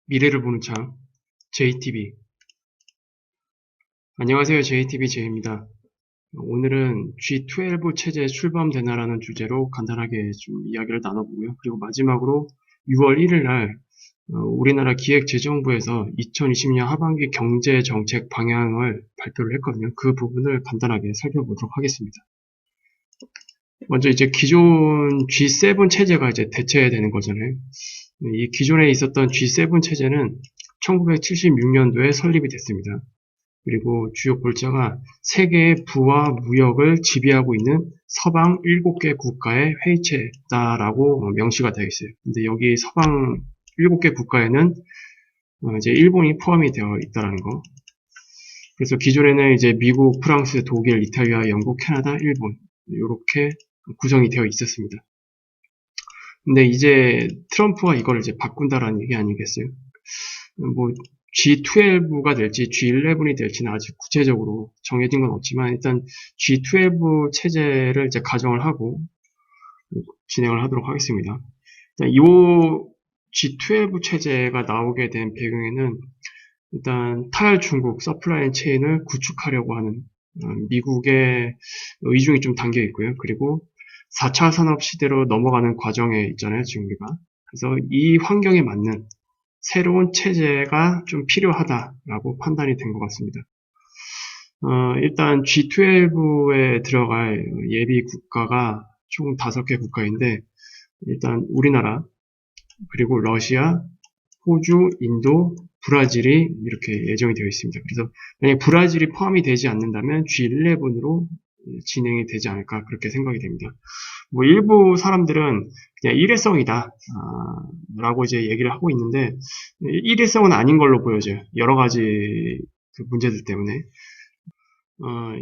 미래를 보는 창 JTB. 안녕하세요. JTB 제이입니다. 오늘은 G12 체제 출범되나라는 주제로 간단하게 좀 이야기를 나눠보고요. 그리고 마지막으로 6월 1일 날 우리나라 기획재정부에서 2020년 하반기 경제정책 방향을 발표를 했거든요. 그 부분을 간단하게 살펴보도록 하겠습니다. 먼저 이제 기존 G7 체제가 이제 대체되는 거잖아요. 이 기존에 있었던 G7 체제는 1976년도에 설립이 됐습니다. 그리고 주요 골자가 세계의 부와 무역을 지배하고 있는 서방 7개 국가의 회의체다라고 명시가 되어 있어요. 근데 여기 서방 7개 국가에는 이제 일본이 포함이 되어 있다라는 거. 그래서 기존에는 이제 미국, 프랑스, 독일, 이탈리아, 영국, 캐나다, 일본 이렇게 구성이 되어 있었습니다. 근데 이제 트럼프가 이걸 이제 바꾼다라는 얘기 아니겠어요? 뭐 G12가 될지 G11이 될지는 아직 구체적으로 정해진 건 없지만 일단 G12 체제를 이제 가정을 하고 진행을 하도록 하겠습니다. 일단 이 G12 체제가 나오게 된 배경에는 일단 탈중국 서플라이 체인을 구축하려고 하는 미국의 의중이 좀 담겨 있고요. 그리고 4차 산업 시대로 넘어가는 과정에 있잖아요, 지금 우리가. 그래서 이 환경에 맞는 새로운 체제가 좀 필요하다라고 판단이 된 것 같습니다. 일단 G12에 들어갈 예비 국가가 총 5개 국가인데, 일단 우리나라, 그리고 러시아, 호주, 인도, 브라질이 이렇게 예정이 되어 있습니다. 그래서 만약 브라질이 포함이 되지 않는다면 G11으로 진행이 되지 않을까 그렇게 생각이 됩니다. 뭐 일부 사람들은 그냥 일회성이다 라고 이제 얘기를 하고 있는데 일회성은 아닌 걸로 보여져요. 여러 가지 그 문제들 때문에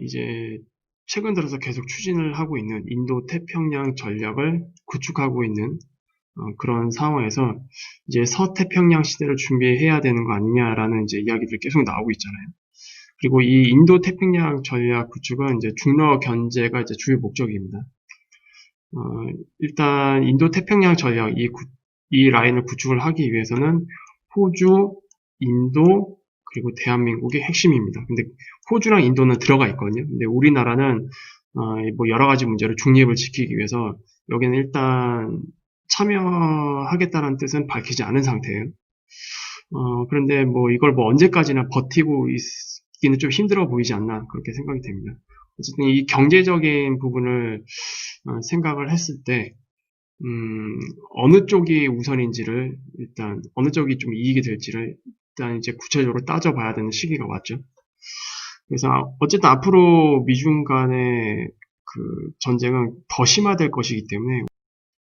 이제 최근 들어서 계속 추진을 하고 있는 인도 태평양 전략을 구축하고 있는 그런 상황에서 이제 서태평양 시대를 준비해야 되는 거 아니냐라는 이제 이야기들이 계속 나오고 있잖아요. 그리고 이 인도 태평양 전략 구축은 이제 중러 견제가 이제 주요 목적입니다. 일단 인도 태평양 전략 이 라인을 구축을 하기 위해서는 호주, 인도 그리고 대한민국이 핵심입니다. 근데 호주랑 인도는 들어가 있거든요. 근데 우리나라는 뭐 여러 가지 문제로 중립을 지키기 위해서 여기는 일단 참여하겠다는 뜻은 밝히지 않은 상태예요. 그런데 뭐 이걸 뭐 언제까지나 버티고 있기는 좀 힘들어 보이지 않나 그렇게 생각이 됩니다. 어쨌든 이 경제적인 부분을 생각을 했을 때 어느 쪽이 우선인지를 일단 어느 쪽이 좀 이익이 될지를 일단 이제 구체적으로 따져봐야 되는 시기가 왔죠. 그래서 어쨌든 앞으로 미중 간의 그 전쟁은 더 심화될 것이기 때문에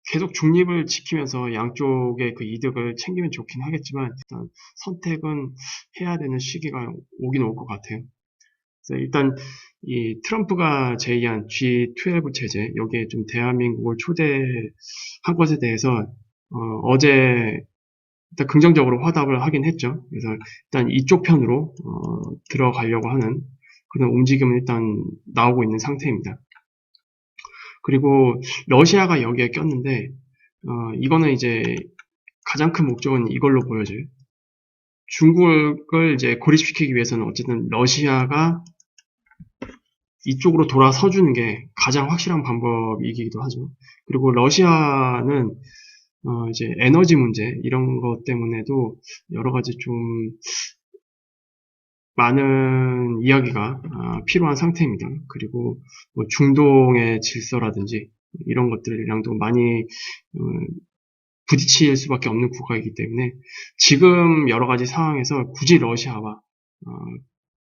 계속 중립을 지키면서 양쪽의 그 이득을 챙기면 좋긴 하겠지만 일단 선택은 해야 되는 시기가 오긴 올 것 같아요. 그래서 일단 이 트럼프가 제의한 G12 체제 여기에 좀 대한민국을 초대한 것에 대해서 어제 일단 긍정적으로 화답을 하긴 했죠. 그래서 일단 이쪽 편으로 들어가려고 하는 그런 움직임은 일단 나오고 있는 상태입니다. 그리고 러시아가 여기에 꼈는데 이거는 이제 가장 큰 목적은 이걸로 보여져요. 중국을 이제 고립시키기 위해서는 어쨌든 러시아가 이쪽으로 돌아서주는 게 가장 확실한 방법이기도 하죠. 그리고 러시아는 이제 에너지 문제 이런 것 때문에도 여러 가지 좀 많은 이야기가 필요한 상태입니다. 그리고 뭐 중동의 질서라든지 이런 것들이랑도 많이 부딪힐 수밖에 없는 국가이기 때문에 지금 여러 가지 상황에서 굳이 러시아와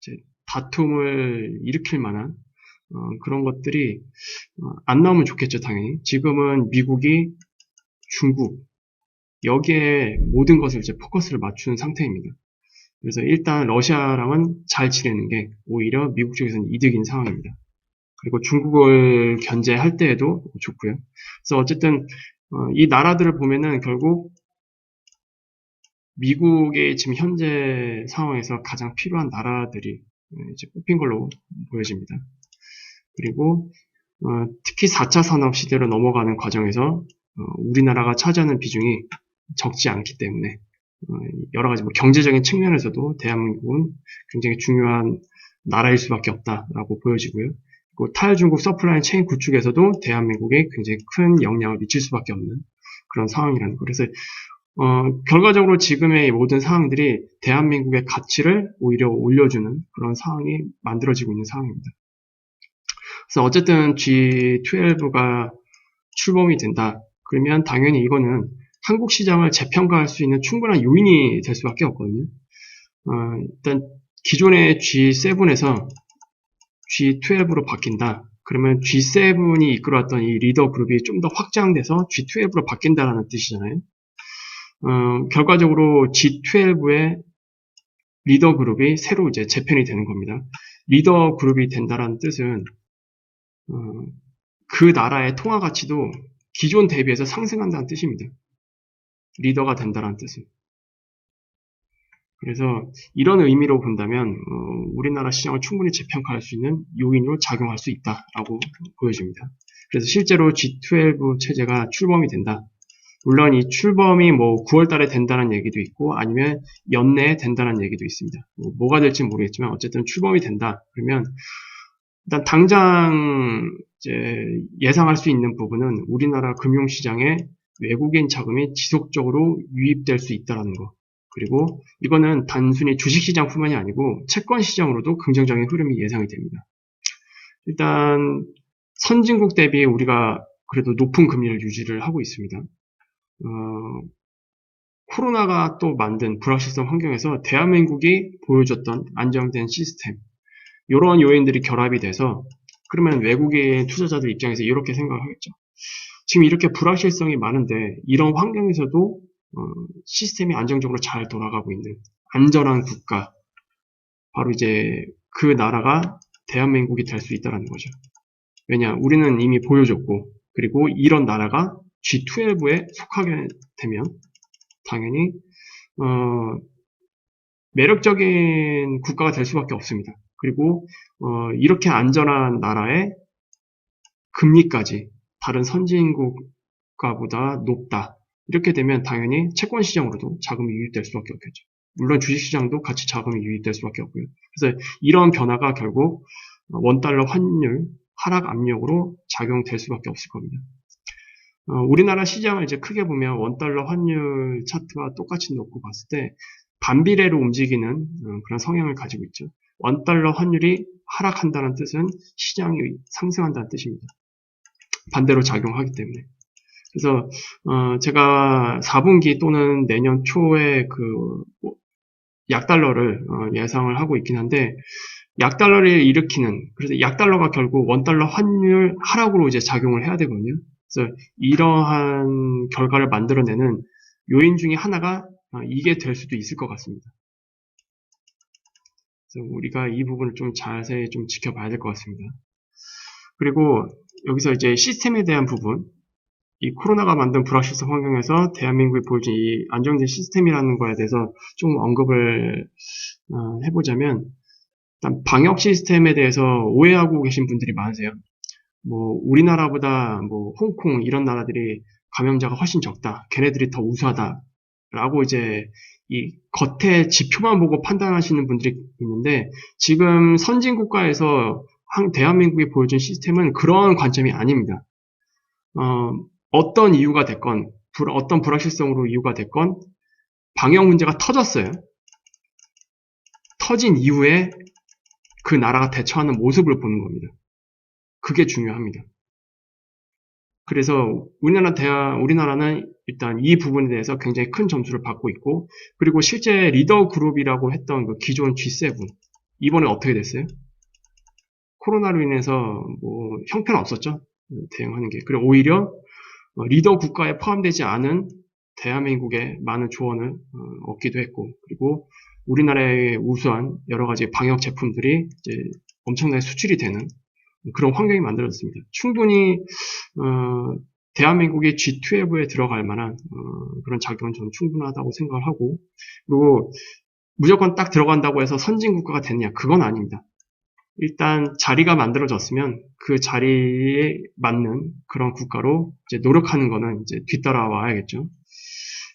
이제 다툼을 일으킬 만한 그런 것들이 안 나오면 좋겠죠, 당연히. 지금은 미국이 중국 여기에 모든 것을 이제 포커스를 맞추는 상태입니다. 그래서 일단 러시아랑은 잘 지내는 게 오히려 미국 쪽에서는 이득인 상황입니다. 그리고 중국을 견제할 때에도 좋고요. 그래서 어쨌든 이 나라들을 보면은 결국 미국의 지금 현재 상황에서 가장 필요한 나라들이 이제 뽑힌 걸로 보여집니다. 그리고 특히 4차 산업 시대로 넘어가는 과정에서 우리나라가 차지하는 비중이 적지 않기 때문에 여러 가지 뭐 경제적인 측면에서도 대한민국은 굉장히 중요한 나라일 수밖에 없다라고 보여지고요. 그리고 탈중국 서플라이 체인 구축에서도 대한민국에 굉장히 큰 영향을 미칠 수밖에 없는 그런 상황이라는 거. 그래서 결과적으로 지금의 모든 상황들이 대한민국의 가치를 오히려 올려주는 그런 상황이 만들어지고 있는 상황입니다. 그래서 어쨌든 G12가 출범이 된다. 그러면 당연히 이거는 한국 시장을 재평가할 수 있는 충분한 요인이 될 수밖에 없거든요. 일단 기존의 G7에서 G12로 바뀐다. 그러면 G7이 이끌어왔던 이 리더 그룹이 좀 더 확장돼서 G12로 바뀐다는 뜻이잖아요. 결과적으로 G12의 리더 그룹이 새로 이제 재편이 되는 겁니다. 리더 그룹이 된다는 뜻은 그 나라의 통화 가치도 기존 대비해서 상승한다는 뜻입니다. 리더가 된다는 뜻은. 그래서 이런 의미로 본다면 우리나라 시장을 충분히 재평가할 수 있는 요인으로 작용할 수 있다라고 보여집니다. 그래서 실제로 G12 체제가 출범이 된다. 물론 이 출범이 뭐 9월 달에 된다는 얘기도 있고 아니면 연내에 된다는 얘기도 있습니다. 뭐가 될지 모르겠지만 어쨌든 출범이 된다. 그러면 일단 당장 이제 예상할 수 있는 부분은 우리나라 금융시장에 외국인 자금이 지속적으로 유입될 수 있다는 거. 그리고 이거는 단순히 주식시장뿐만이 아니고 채권시장으로도 긍정적인 흐름이 예상이 됩니다. 일단 선진국 대비 우리가 그래도 높은 금리를 유지를 하고 있습니다. 코로나가 또 만든 불확실성 환경에서 대한민국이 보여줬던 안정된 시스템, 이런 요인들이 결합이 돼서 그러면 외국인 투자자들 입장에서 이렇게 생각하겠죠. 지금 이렇게 불확실성이 많은데 이런 환경에서도 시스템이 안정적으로 잘 돌아가고 있는 안전한 국가, 바로 이제 그 나라가 대한민국이 될 수 있다는 거죠. 왜냐, 우리는 이미 보여줬고 그리고 이런 나라가 G12에 속하게 되면 당연히 매력적인 국가가 될 수밖에 없습니다. 그리고 이렇게 안전한 나라의 금리까지 다른 선진국가보다 높다. 이렇게 되면 당연히 채권 시장으로도 자금이 유입될 수밖에 없겠죠. 물론 주식 시장도 같이 자금이 유입될 수밖에 없고요. 그래서 이런 변화가 결국 원달러 환율 하락 압력으로 작용될 수밖에 없을 겁니다. 우리나라 시장을 이제 크게 보면 원달러 환율 차트와 똑같이 놓고 봤을 때 반비례로 움직이는 그런 성향을 가지고 있죠. 원달러 환율이 하락한다는 뜻은 시장이 상승한다는 뜻입니다. 반대로 작용하기 때문에. 그래서 제가 4분기 또는 내년 초에 그 약달러를 예상을 하고 있긴 한데 약달러를 일으키는, 그래서 약달러가 결국 원달러 환율 하락으로 이제 작용을 해야 되거든요. 그래서 이러한 결과를 만들어내는 요인 중에 하나가 이게 될 수도 있을 것 같습니다. 그래서 우리가 이 부분을 좀 자세히 좀 지켜봐야 될 것 같습니다. 그리고 여기서 이제 시스템에 대한 부분, 이 코로나가 만든 불확실성 환경에서 대한민국이 보여준 이 안정된 시스템이라는 거에 대해서 좀 언급을 해보자면, 일단 방역 시스템에 대해서 오해하고 계신 분들이 많으세요. 뭐 우리나라보다 뭐 홍콩 이런 나라들이 감염자가 훨씬 적다. 걔네들이 더 우수하다라고 이제 이 겉에 지표만 보고 판단하시는 분들이 있는데 지금 선진 국가에서 대한민국이 보여준 시스템은 그런 관점이 아닙니다. 어떤 이유가 됐건 어떤 불확실성으로 이유가 됐건 방역 문제가 터졌어요. 터진 이후에 그 나라가 대처하는 모습을 보는 겁니다. 그게 중요합니다. 그래서 우리나라는 일단 이 부분에 대해서 굉장히 큰 점수를 받고 있고, 그리고 실제 리더 그룹이라고 했던 그 기존 G7, 이번에 어떻게 됐어요? 코로나로 인해서 뭐 형편 없었죠? 대응하는 게. 그리고 오히려 리더 국가에 포함되지 않은 대한민국의 많은 조언을 얻기도 했고, 그리고 우리나라의 우수한 여러 가지 방역 제품들이 이제 엄청나게 수출이 되는 그런 환경이 만들어졌습니다. 충분히 대한민국이 G12에 들어갈 만한 그런 작용은 저는 충분하다고 생각을 하고, 그리고 무조건 딱 들어간다고 해서 선진 국가가 됐냐? 그건 아닙니다. 일단 자리가 만들어졌으면 그 자리에 맞는 그런 국가로 이제 노력하는 거는 이제 뒤따라와야겠죠.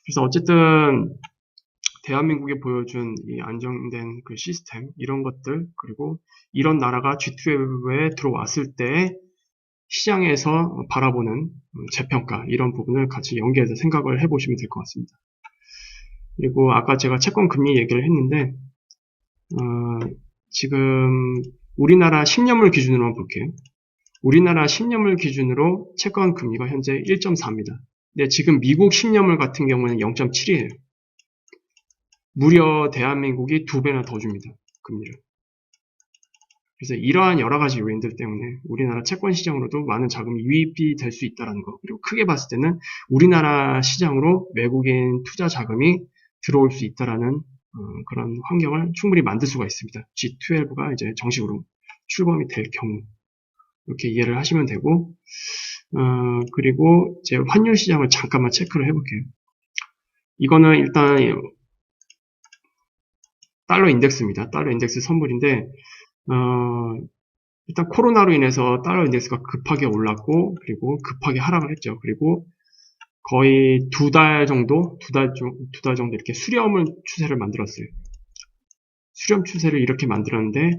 그래서 어쨌든 대한민국이 보여준 이 안정된 그 시스템, 이런 것들, 그리고 이런 나라가 G12에 들어왔을 때 시장에서 바라보는 재평가, 이런 부분을 같이 연계해서 생각을 해보시면 될 것 같습니다. 그리고 아까 제가 채권 금리 얘기를 했는데, 지금 우리나라 10년물 기준으로 한번 볼게요. 우리나라 10년물 기준으로 채권 금리가 현재 1.4입니다. 근데 지금 미국 10년물 같은 경우는 0.7이에요. 무려 대한민국이 2배나 더 줍니다. 금리를. 그래서 이러한 여러 가지 요인들 때문에 우리나라 채권 시장으로도 많은 자금이 유입이 될 수 있다는 거. 그리고 크게 봤을 때는 우리나라 시장으로 외국인 투자 자금이 들어올 수 있다라는 그런 환경을 충분히 만들 수가 있습니다. G12가 이제 정식으로 출범이 될 경우 이렇게 이해를 하시면 되고, 그리고 제 환율 시장을 잠깐만 체크를 해볼게요. 이거는 일단 달러 인덱스입니다. 달러 인덱스 선물인데, 일단 코로나로 인해서 달러 인덱스가 급하게 올랐고, 그리고 급하게 하락을 했죠. 그리고 거의 두 달 정도 이렇게 수렴을 추세를 만들었어요. 수렴 추세를 이렇게 만들었는데,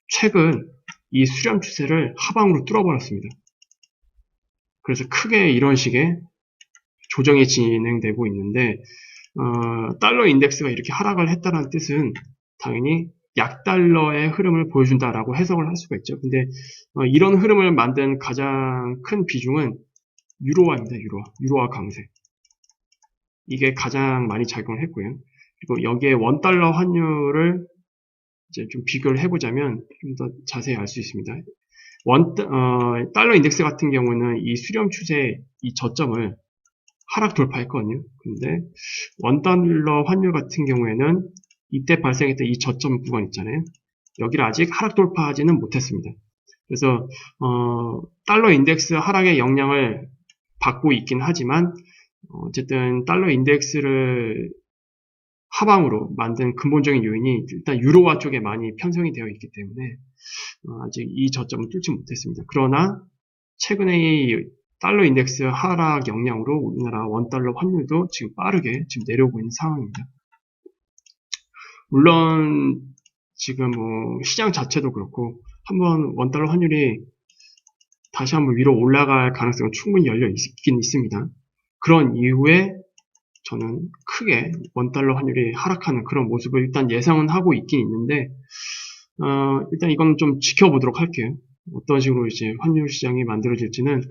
최근 이 수렴 추세를 하방으로 뚫어버렸습니다. 그래서 크게 이런 식의 조정이 진행되고 있는데, 달러 인덱스가 이렇게 하락을 했다는 뜻은 당연히 약달러의 흐름을 보여준다라고 해석을 할 수가 있죠. 근데 이런 흐름을 만든 가장 큰 비중은 유로화입니다. 유로화 강세. 이게 가장 많이 작용을 했고요. 그리고 여기에 원달러 환율을 이제 좀 비교를 해보자면 좀 더 자세히 알 수 있습니다. 달러 인덱스 같은 경우는 이 수렴 추세 이 저점을 하락 돌파했거든요. 근데 원달러 환율 같은 경우에는 이때 발생했던 이 저점 구간 있잖아요. 여기를 아직 하락 돌파하지는 못했습니다. 그래서 달러 인덱스 하락의 영향을 받고 있긴 하지만 어쨌든 달러 인덱스를 하방으로 만든 근본적인 요인이 일단 유로화 쪽에 많이 편성이 되어 있기 때문에 아직 이 저점을 뚫지 못했습니다. 그러나 최근에 이 달러 인덱스 하락 영향으로 우리나라 원달러 환율도 지금 빠르게 지금 내려오고 있는 상황입니다. 물론 지금 시장 자체도 그렇고 한번 원달러 환율이 다시 한번 위로 올라갈 가능성은 충분히 열려 있긴 있습니다. 그런 이후에 저는 크게 원달러 환율이 하락하는 그런 모습을 일단 예상은 하고 있긴 있는데 일단 이건 좀 지켜보도록 할게요. 어떤 식으로 이제 환율 시장이 만들어질지는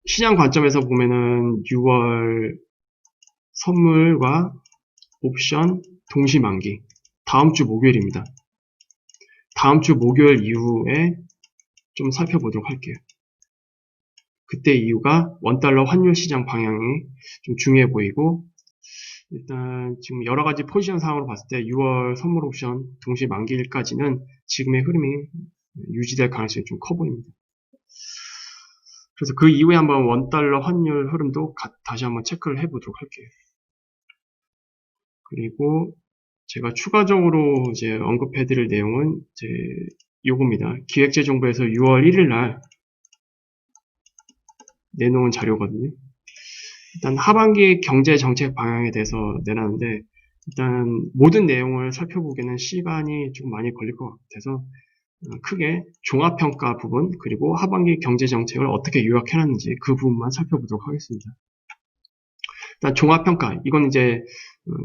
시장 관점에서 보면은 6월 선물과 옵션 동시 만기 다음 주 목요일입니다. 다음 주 목요일 이후에 좀 살펴보도록 할게요. 그때 이유가 원달러 환율 시장 방향이 좀 중요해 보이고 일단 지금 여러 가지 포지션 상황으로 봤을 때 6월 선물 옵션 동시 만기일까지는 지금의 흐름이 유지될 가능성이 좀 커 보입니다. 그래서 그 이후에 한번 원달러 환율 흐름도 다시 한번 체크를 해보도록 할게요. 그리고 제가 추가적으로 이제 언급해드릴 내용은 이제 요겁니다. 기획재정부에서 6월 1일 날 내놓은 자료거든요. 일단 하반기 경제 정책 방향에 대해서 내놨는데 일단 모든 내용을 살펴보기에는 시간이 좀 많이 걸릴 것 같아서 크게 종합평가 부분 그리고 하반기 경제 정책을 어떻게 요약해놨는지 그 부분만 살펴보도록 하겠습니다. 일단 종합평가 이건 이제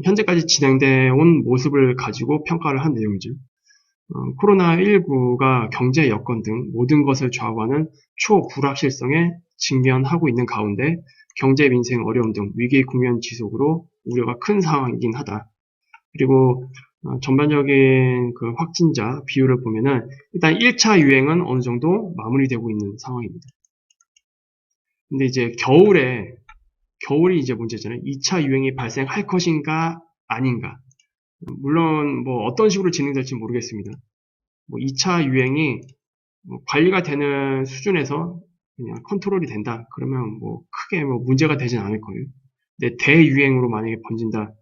현재까지 진행되어 온 모습을 가지고 평가를 한 내용이죠. 코로나19가 경제 여건 등 모든 것을 좌우하는 초불확실성에 직면하고 있는 가운데 경제 민생 어려움 등 위기 국면 지속으로 우려가 큰 상황이긴 하다. 그리고 전반적인 그 확진자 비율을 보면은 일단 1차 유행은 어느 정도 마무리되고 있는 상황입니다. 근데 이제 겨울이 이제 문제잖아요. 2차 유행이 발생할 것인가 아닌가. 물론 뭐 어떤 식으로 진행될지 모르겠습니다. 뭐 2차 유행이 관리가 되는 수준에서 그냥 컨트롤이 된다. 그러면 뭐 크게 뭐 문제가 되진 않을 거예요. 근데 대유행으로 만약에 번진다.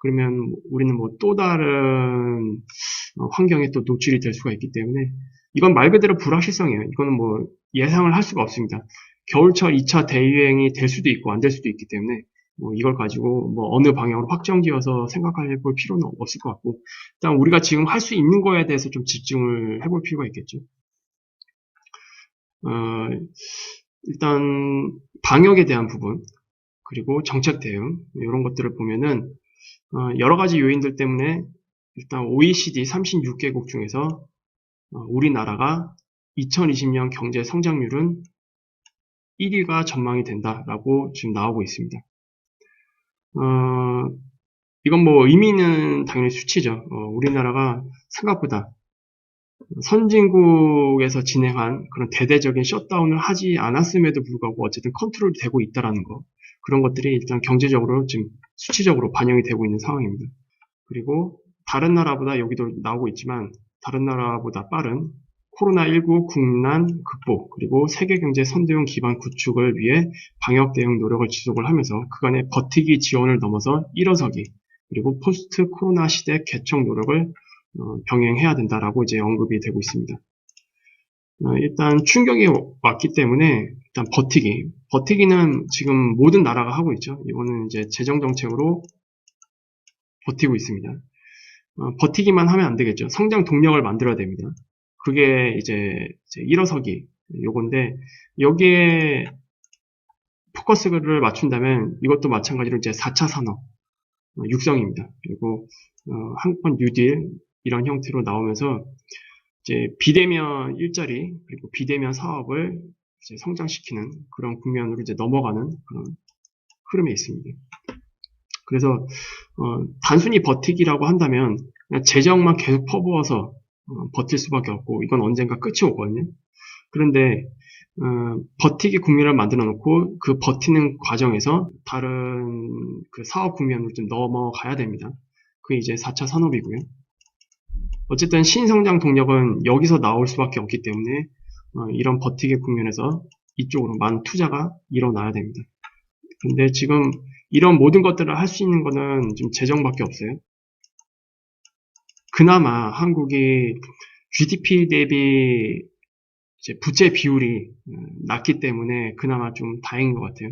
그러면 우리는 뭐 또 다른 환경에 또 노출이 될 수가 있기 때문에 이건 말 그대로 불확실성이에요. 이거는 뭐 예상을 할 수가 없습니다. 겨울철 2차 대유행이 될 수도 있고 안 될 수도 있기 때문에 뭐 이걸 가지고 뭐 어느 방향으로 확정지어서 생각해 볼 필요는 없을 것 같고, 일단 우리가 지금 할 수 있는 거에 대해서 좀 집중을 해볼 필요가 있겠죠. 어, 일단 방역에 대한 부분, 그리고 정책 대응 이런 것들을 보면은 여러 가지 요인들 때문에 일단 OECD 36개국 중에서 우리나라가 2020년 경제 성장률은 1위가 전망이 된다라고 지금 나오고 있습니다. 이건 뭐 의미는 당연히 수치죠. 우리나라가 생각보다 선진국에서 진행한 그런 대대적인 셧다운을 하지 않았음에도 불구하고 어쨌든 컨트롤이 되고 있다라는 거. 그런 것들이 일단 경제적으로 지금 수치적으로 반영이 되고 있는 상황입니다. 그리고 다른 나라보다 여기도 나오고 있지만 다른 나라보다 빠른 코로나19 국난 극복 그리고 세계 경제 선도형 기반 구축을 위해 방역 대응 노력을 지속을 하면서 그간의 버티기 지원을 넘어서 일어서기 그리고 포스트 코로나 시대 개척 노력을 병행해야 된다라고 이제 언급이 되고 있습니다. 일단 충격이 왔기 때문에 일단 버티기는 지금 모든 나라가 하고 있죠. 이거는 이제 재정 정책으로 버티고 있습니다. 버티기만 하면 안 되겠죠. 성장 동력을 만들어야 됩니다. 그게 이제 일어서기 요건데 여기에 포커스를 맞춘다면 이것도 마찬가지로 이제 4차 산업 육성입니다. 그리고 한국판 뉴딜 이런 형태로 나오면서 이제 비대면 일자리 그리고 비대면 사업을 이제 성장시키는 그런 국면으로 이제 넘어가는 그런 흐름에 있습니다. 그래서 단순히 버티기라고 한다면 그냥 재정만 계속 퍼부어서 버틸 수밖에 없고 이건 언젠가 끝이 오거든요. 그런데 버티기 국면을 만들어 놓고 그 버티는 과정에서 다른 그 사업 국면으로 좀 넘어가야 됩니다. 그게 이제 4차 산업이고요. 어쨌든 신성장 동력은 여기서 나올 수밖에 없기 때문에 이런 버티기 국면에서 이쪽으로 많은 투자가 일어나야 됩니다. 근데 지금 이런 모든 것들을 할 수 있는 거는 지금 재정밖에 없어요. 그나마 한국이 GDP 대비 이제 부채 비율이 낮기 때문에 그나마 좀 다행인 것 같아요.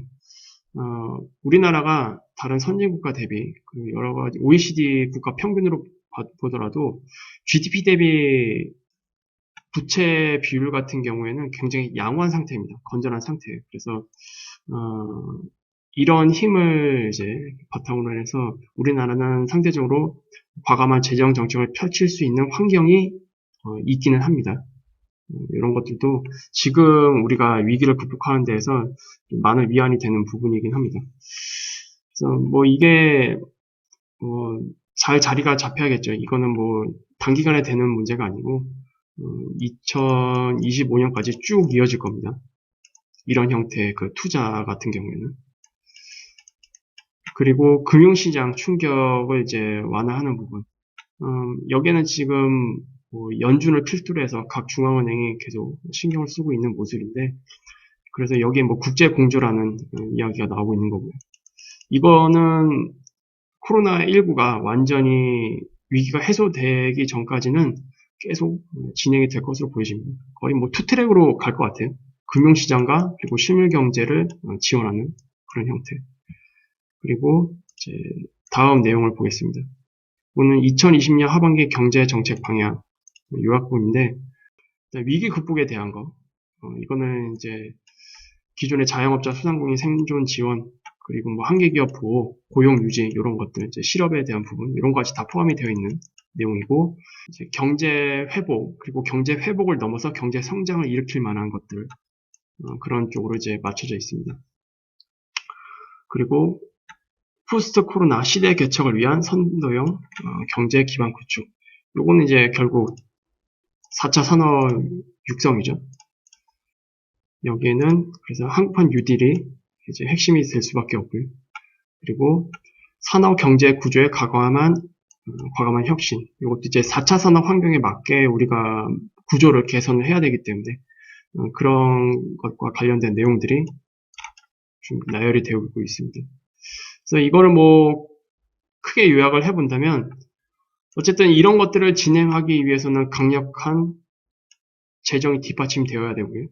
우리나라가 다른 선진국가 대비 그 여러 가지 OECD 국가 평균으로 보더라도 GDP 대비 부채 비율 같은 경우에는 굉장히 양호한 상태입니다. 건전한 상태예요. 그래서 이런 힘을 이제 바탕으로 해서 우리나라는 상대적으로 과감한 재정 정책을 펼칠 수 있는 환경이 있기는 합니다. 이런 것들도 지금 우리가 위기를 극복하는 데에서 많은 위안이 되는 부분이긴 합니다. 그래서 뭐 이게 잘 자리가 잡혀야겠죠. 이거는 뭐 단기간에 되는 문제가 아니고 2025년까지 쭉 이어질 겁니다. 이런 형태의 그 투자 같은 경우에는. 그리고 금융시장 충격을 이제 완화하는 부분. 여기에는 지금 뭐 연준을 필두로 해서 각 중앙은행이 계속 신경을 쓰고 있는 모습인데, 그래서 여기에 뭐 국제공조라는 이야기가 나오고 있는 거고요. 이거는 코로나19가 완전히 위기가 해소되기 전까지는 계속 진행이 될 것으로 보여집니다. 거의 뭐 투트랙으로 갈 것 같아요. 금융시장과 그리고 실물경제를 지원하는 그런 형태. 그리고 이제 다음 내용을 보겠습니다. 오늘 2020년 하반기 경제 정책 방향 요약본인데 위기 극복에 대한 거 이거는 이제 기존의 자영업자 소상공인 생존 지원 그리고 뭐 한계기업 보호, 고용 유지 이런 것들 이제 실업에 대한 부분 이런 것까지 다 포함이 되어 있는 내용이고 이제 경제 회복 그리고 경제 회복을 넘어서 경제 성장을 일으킬 만한 것들 그런 쪽으로 이제 맞춰져 있습니다. 그리고 포스트 코로나 시대 개척을 위한 선도형 경제 기반 구축. 요거는 이제 결국 4차 산업 육성이죠. 여기에는 그래서 한국판 뉴딜이 이제 핵심이 될 수밖에 없고요. 그리고 산업 경제 구조의 과감한 혁신. 이것도 이제 4차 산업 환경에 맞게 우리가 구조를 개선을 해야 되기 때문에 그런 것과 관련된 내용들이 좀 나열이 되고 있습니다. 그래서 이거를 뭐 크게 요약을 해본다면 어쨌든 이런 것들을 진행하기 위해서는 강력한 재정이 뒷받침되어야 되고요.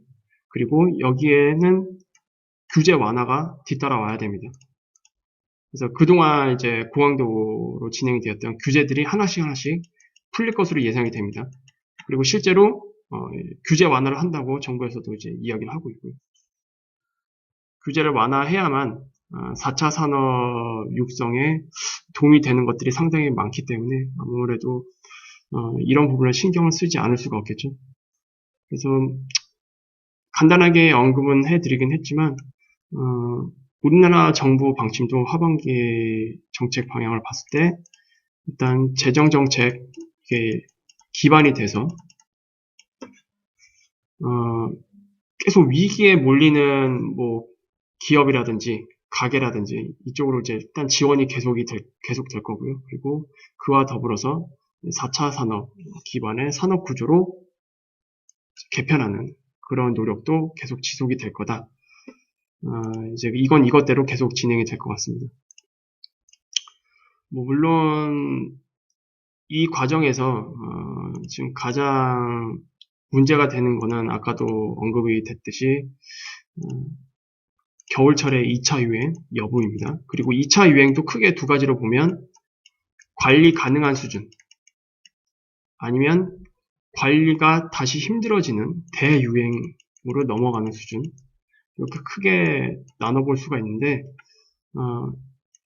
그리고 여기에는 규제 완화가 뒤따라와야 됩니다. 그래서 그동안 이제 고강도로 진행이 되었던 규제들이 하나씩 풀릴 것으로 예상이 됩니다. 그리고 실제로 규제 완화를 한다고 정부에서도 이제 이야기를 하고 있고요. 규제를 완화해야만 4차 산업 육성에 도움이 되는 것들이 상당히 많기 때문에 아무래도 이런 부분을 신경을 쓰지 않을 수가 없겠죠. 그래서 간단하게 언급은 해드리긴 했지만 우리나라 정부 방침도 하반기 정책 방향을 봤을 때 일단 재정 정책에 기반이 돼서 계속 위기에 몰리는 뭐 기업이라든지 가게라든지 이쪽으로 이제 일단 지원이 계속 될 거고요. 그리고 그와 더불어서 4차 산업 기반의 산업 구조로 개편하는 그런 노력도 계속 지속이 될 거다. 이제 이건 이것대로 계속 진행이 될 것 같습니다. 뭐 물론 이 과정에서 지금 가장 문제가 되는 거는 아까도 언급이 됐듯이 겨울철의 2차 유행 여부입니다. 그리고 2차 유행도 크게 두 가지로 보면 관리 가능한 수준 아니면 관리가 다시 힘들어지는 대유행으로 넘어가는 수준 이렇게 크게 나눠볼 수가 있는데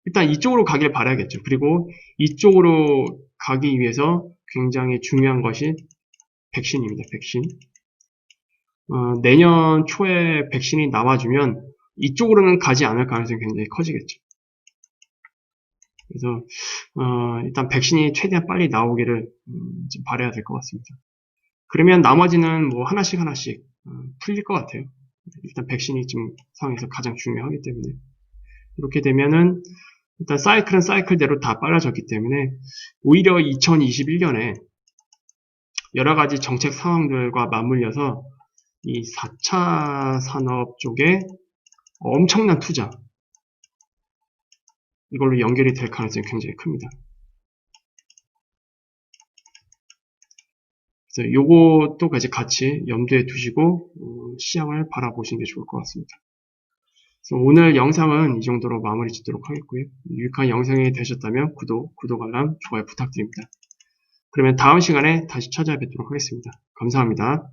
일단 이쪽으로 가길 바라야겠죠. 그리고 이쪽으로 가기 위해서 굉장히 중요한 것이 백신입니다. 백신. 내년 초에 백신이 나와주면 이쪽으로는 가지 않을 가능성이 굉장히 커지겠죠. 그래서 일단 백신이 최대한 빨리 나오기를 좀 바라야 될 것 같습니다. 그러면 나머지는 뭐 하나씩 풀릴 것 같아요. 일단 백신이 지금 상황에서 가장 중요하기 때문에 이렇게 되면은 일단 사이클은 사이클대로 다 빨라졌기 때문에 오히려 2021년에 여러 가지 정책 상황들과 맞물려서 이 4차 산업 쪽에 엄청난 투자 이걸로 연결이 될 가능성이 굉장히 큽니다. 그래서 요것도 같이 염두에 두시고 시장을 바라보시는 게 좋을 것 같습니다. 그래서 오늘 영상은 이 정도로 마무리 짓도록 하겠고요. 유익한 영상이 되셨다면 구독, 알람, 좋아요 부탁드립니다. 그러면 다음 시간에 다시 찾아뵙도록 하겠습니다. 감사합니다.